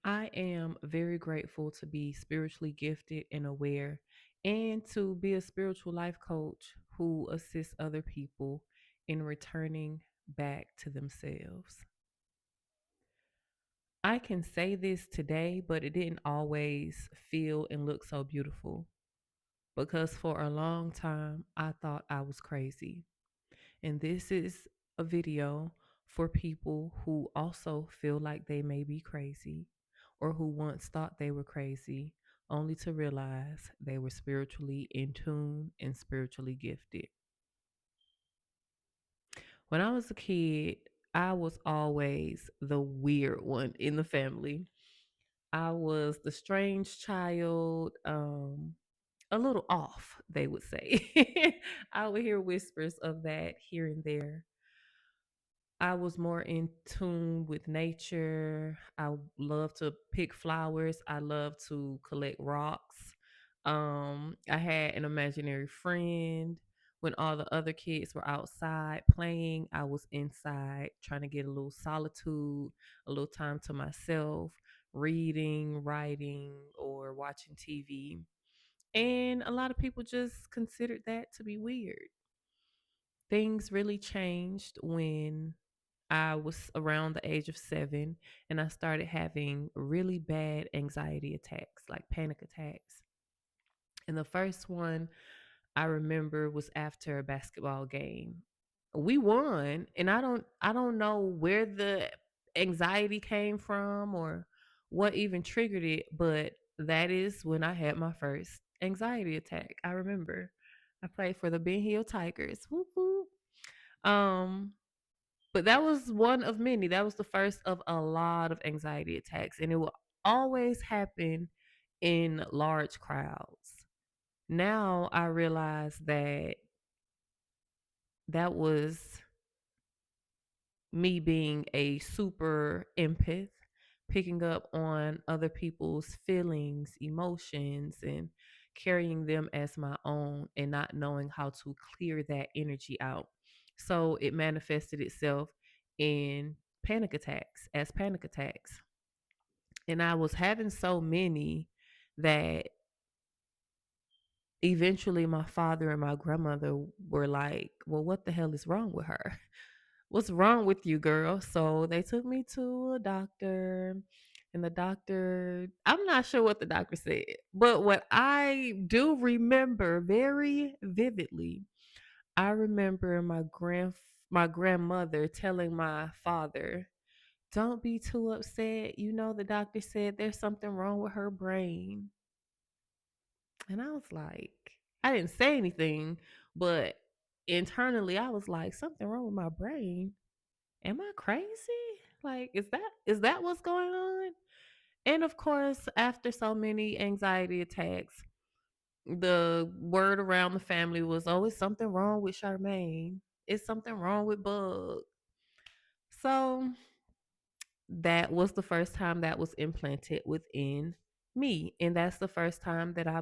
I am very grateful to be spiritually gifted and aware, and to be a spiritual life coach who assists other people in returning back to themselves. I can say this today, but it didn't always feel and look so beautiful because for a long time I thought I was crazy. And this is a video for people who also feel like they may be crazy or who once thought they were crazy, only to realize they were spiritually in tune and spiritually gifted. When I was a kid, I was always the weird one in the family. I was the strange child, a little off, they would say. I would hear whispers of that here and there. I was more in tune with nature. I love to pick flowers. I love to collect rocks. I had an imaginary friend. When all the other kids were outside playing, I was inside trying to get a little solitude, a little time to myself, reading, writing, or watching TV. And a lot of people just considered that to be weird. Things really changed when I was around the age of 7 and I started having really bad anxiety attacks, like panic attacks. And the first one I remember was after a basketball game. We won, and I don't know where the anxiety came from or what even triggered it, but that is when I had my first anxiety attack. I remember. I played for the Ben Hill Tigers. Whoop whoop. Um but that was one of many. That was the first of a lot of anxiety attacks, and it will always happen in large crowds. Now I realize that that was me being a super empath, picking up on other people's feelings, emotions, and carrying them as my own, and not knowing how to clear that energy out. So it manifested itself in panic attacks. And I was having so many that eventually my father and my grandmother were like, well, what the hell is wrong with her? What's wrong with you, girl? So they took me to a doctor, and the doctor, I'm not sure what the doctor said, but what I do remember very vividly, I remember my grandmother telling my father, "Don't be too upset. You know the doctor said there's something wrong with her brain." And I was like, I didn't say anything, but internally I was like, something wrong with my brain. Am I crazy? Like, is that what's going on? And of course, after so many anxiety attacks, the word around the family was, oh, it's something wrong with Charmaine. It's something wrong with Bug. So that was the first time that was implanted within me. And that's the first time that I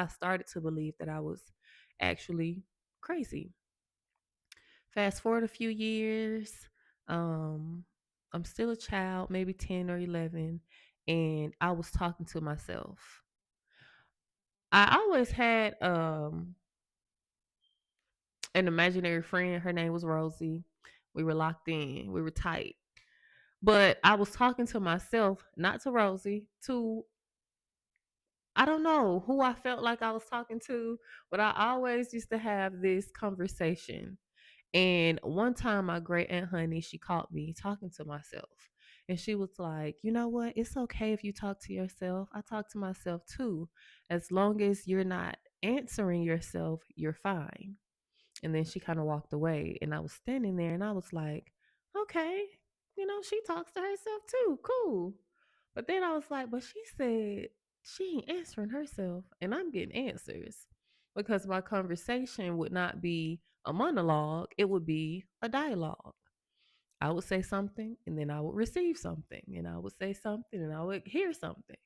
started to believe that I was actually crazy. Fast forward a few years, um, I'm still a child, maybe 10 or 11, and I was talking to myself. I always had an imaginary friend. Her name was Rosie. We were locked in, we were tight. But I was talking to myself, not to Rosie, to I don't know who I felt like I was talking to, but I always used to have this conversation. And one time, my great aunt Honey, she caught me talking to myself. And she was like, you know what? It's okay if you talk to yourself. I talk to myself too. As long as you're not answering yourself, you're fine. And then she kind of walked away. And I was standing there and I was like, okay, she talks to herself too. Cool. But then I was like, but she said she ain't answering herself and I'm getting answers because my conversation would not be a monologue, it would be a dialogue. I would say something and then I would receive something, and I would say something and I would hear something.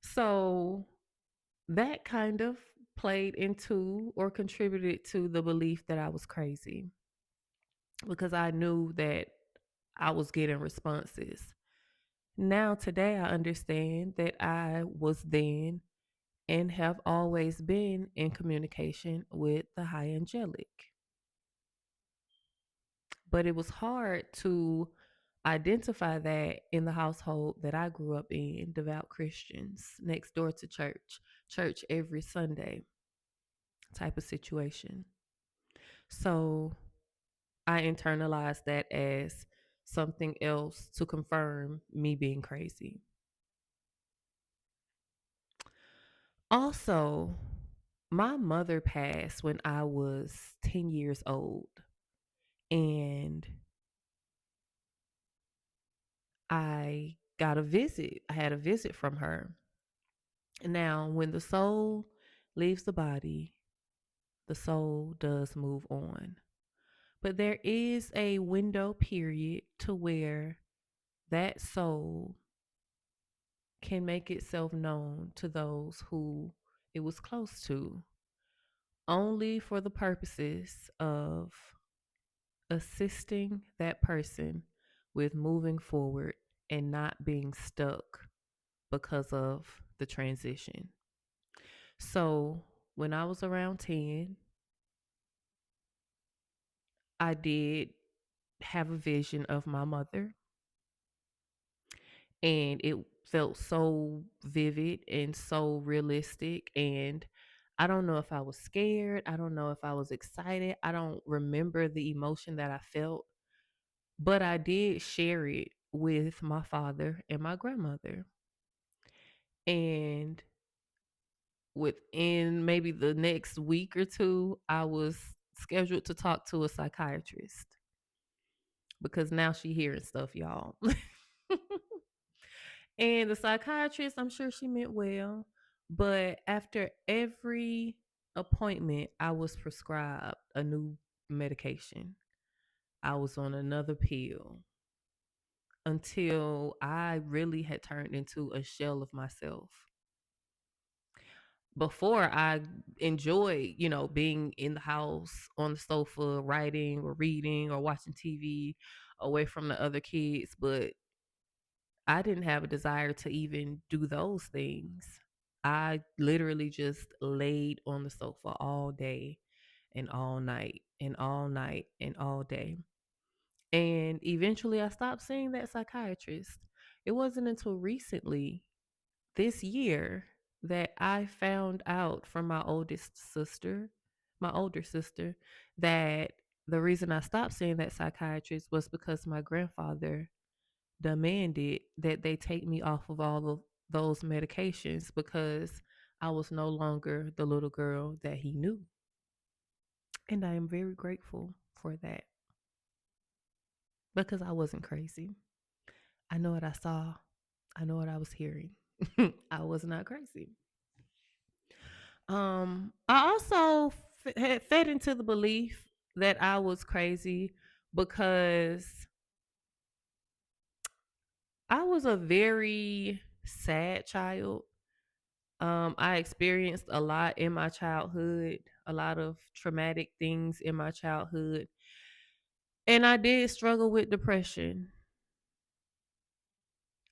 So that kind of played into or contributed to the belief that I was crazy because I knew that I was getting responses. Now, today, I understand that I was then and have always been in communication with the high angelic. But it was hard to identify that in the household that I grew up in, devout Christians, next door to church, church every Sunday type of situation. So I internalized that as something else to confirm me being crazy. Also, my mother passed when I was 10 years old, and I got a visit. I had a visit from her. Now, when the soul leaves the body, the soul does move on. But there is a window period to where that soul can make itself known to those who it was close to, only for the purposes of assisting that person with moving forward and not being stuck because of the transition. So, when I was around 10, I did have a vision of my mother, and it felt so vivid and so realistic. And I don't know if I was scared, I don't know if I was excited, I don't remember the emotion that I felt, but I did share it with my father and my grandmother. And within maybe the next week or two, I was scheduled to talk to a psychiatrist because now she hearing stuff, y'all. And the psychiatrist, I'm sure she meant well, but after every appointment, I was prescribed a new medication. I was on another pill until I really had turned into a shell of myself. Before, I enjoyed, being in the house on the sofa, writing or reading or watching TV away from the other kids, but I didn't have a desire to even do those things. I literally just laid on the sofa all day and all night and all night and all day. And eventually I stopped seeing that psychiatrist. It wasn't until recently, this year, that I found out from my older sister, that the reason I stopped seeing that psychiatrist was because my grandfather demanded that they take me off of all of those medications because I was no longer the little girl that he knew. And I am very grateful for that because I wasn't crazy. I know what I saw, I know what I was hearing. I was not crazy. I also had fed into the belief that I was crazy because I was a very sad child. I experienced a lot in my childhood, a lot of traumatic things in my childhood, and I did struggle with depression.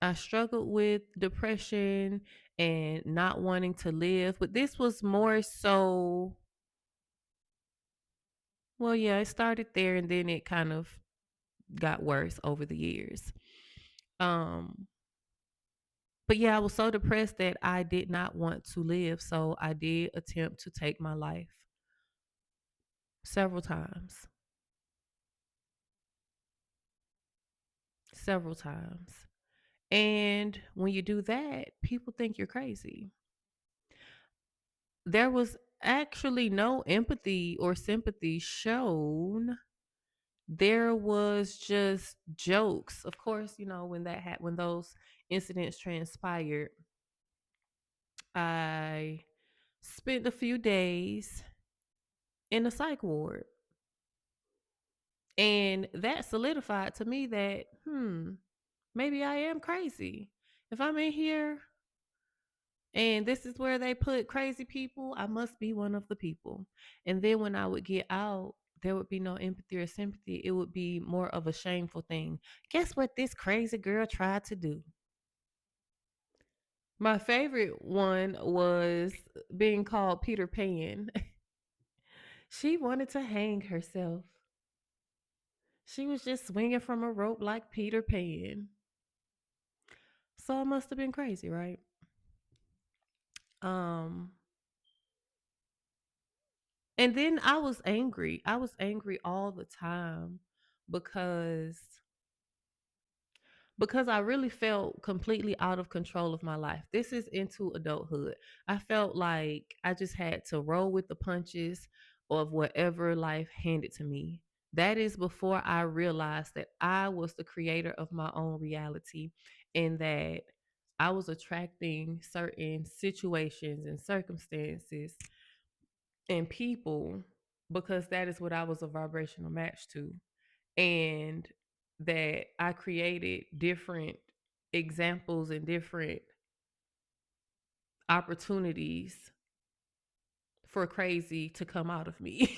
I struggled with depression and not wanting to live, but this was more so, well, yeah, it started there and then it kind of got worse over the years. Um, but yeah, I was so depressed that I did not want to live, so I did attempt to take my life several times. Several times. And when you do that, people think you're crazy. There was actually no empathy or sympathy shown. There was just jokes. Of course, when those incidents transpired, I spent a few days in a psych ward. And that solidified to me that, maybe I am crazy. If I'm in here and this is where they put crazy people, I must be one of the people. And then when I would get out, there would be no empathy or sympathy. It would be more of a shameful thing. Guess what this crazy girl tried to do? My favorite one was being called Peter Pan. She wanted to hang herself. She was just swinging from a rope like Peter Pan. So I must have been crazy, right? Um, and then I was angry. I was angry all the time because I really felt completely out of control of my life. This is into adulthood. I felt like I just had to roll with the punches of whatever life handed to me. That is before I realized that I was the creator of my own reality and that I was attracting certain situations and circumstances and people because that is what I was a vibrational match to. And that I created different examples and different opportunities for crazy to come out of me.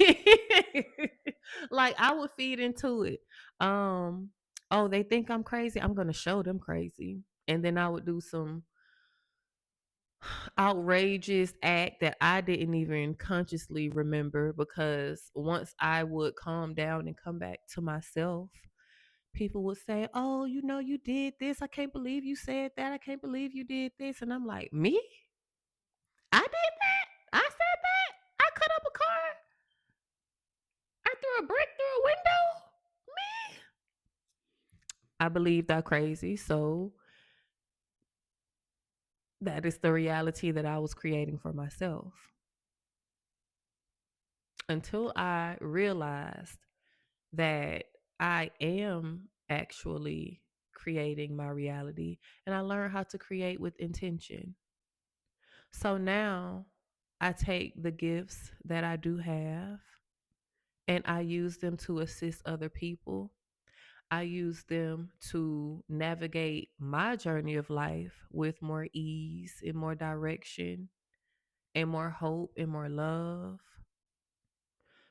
Like I would feed into it. Um, oh, they think I'm crazy. I'm gonna show them crazy. And then I would do some outrageous act that I didn't even consciously remember because once I would calm down and come back to myself, people would say, "Oh, you know, you did this. I can't believe you said that. I can't believe you did this." And I'm like, "Me? I did that? I said that? I cut up a car? I threw a brick through a window? Me?" I believed I crazy. So that is the reality that I was creating for myself until I realized that I am actually creating my reality and I learned how to create with intention. So now I take the gifts that I do have and I use them to assist other people. I use them to navigate my journey of life with more ease and more direction and more hope and more love.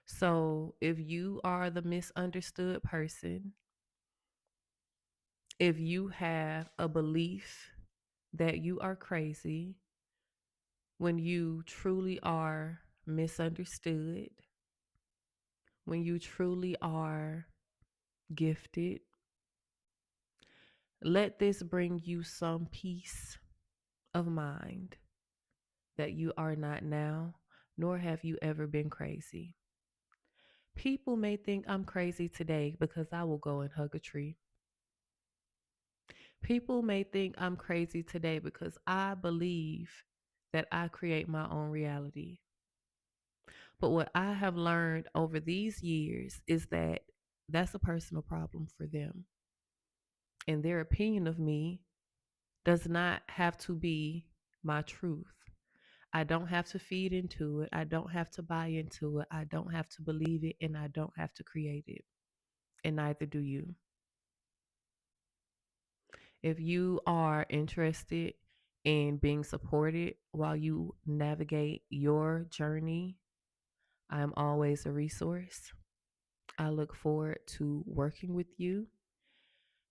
So if you are the misunderstood person, if you have a belief that you are crazy when you truly are misunderstood, when you truly are gifted, let this bring you some peace of mind that you are not now, nor have you ever been crazy. People may think I'm crazy today because I will go and hug a tree. People may think I'm crazy today because I believe that I create my own reality. But what I have learned over these years is that that's a personal problem for them. And their opinion of me does not have to be my truth. I don't have to feed into it. I don't have to buy into it. I don't have to believe it. And I don't have to create it. And neither do you. If you are interested in being supported while you navigate your journey, I'm always a resource. I look forward to working with you.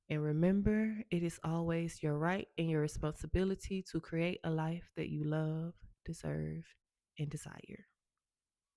And remember, it is always your right and your responsibility to create a life that you love, deserve, and desire.